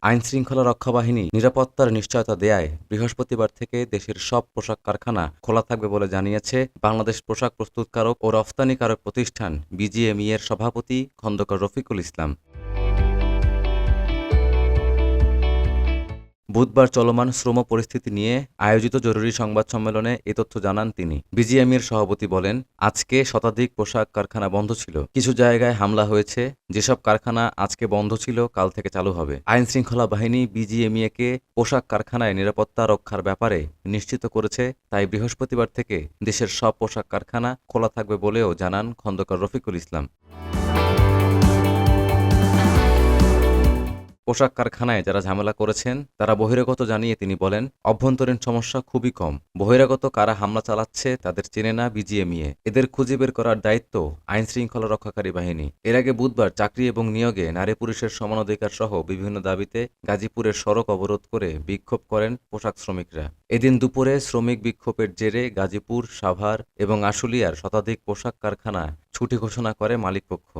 আইনশৃঙ্খলা রক্ষা বাহিনী নিরাপত্তার নিশ্চয়তা দেয়ায় বৃহস্পতিবার থেকে দেশের সব পোশাক কারখানা খোলা থাকবে বলে জানিয়েছে বাংলাদেশ পোশাক প্রস্তুতকারক ও রফতানিকারক প্রতিষ্ঠান বিজিএমইএর সভাপতি খন্দকার রফিকুল ইসলাম। বুধবার চলমান শ্রম পরিস্থিতি নিয়ে আয়োজিত জরুরি সংবাদ সম্মেলনে এ তথ্য জানান তিনি। বিজিএমইএর সভাপতি বলেন, আজকে শতাধিক পোশাক কারখানা বন্ধ ছিল। কিছু জায়গায় হামলা হয়েছে। যেসব কারখানা আজকে বন্ধ ছিল কাল থেকে চালু হবে। আইনশৃঙ্খলা বাহিনী বিজিএমইএকে পোশাক কারখানায় নিরাপত্তা রক্ষার ব্যাপারে নিশ্চিত করেছে। তাই বৃহস্পতিবার থেকে দেশের সব পোশাক কারখানা খোলা থাকবে বলেও জানান খন্দকার রফিকুল ইসলাম। পোশাক কারখানায় যারা ঝামেলা করেছেন তারা বহিরাগত জানিয়ে তিনি বলেন, অভ্যন্তরীণ সমস্যা খুবই কম। বহিরাগত কারা হামলা চালাচ্ছে তাদের চেনে না বিজিএমইএ। এদের খুঁজে বের করার দায়িত্ব আইনশৃঙ্খলা রক্ষাকারী বাহিনী। এর আগে বুধবার চাকরি এবং নিয়োগে নারী পুরুষের সমানাধিকার সহ বিভিন্ন দাবিতে গাজীপুরের সড়ক অবরোধ করে বিক্ষোভ করেন পোশাক শ্রমিকরা। এদিন দুপুরে শ্রমিক বিক্ষোভের জেরে গাজীপুর, সাভার এবং আশুলিয়ার শতাধিক পোশাক কারখানা ছুটি ঘোষণা করে মালিকপক্ষ।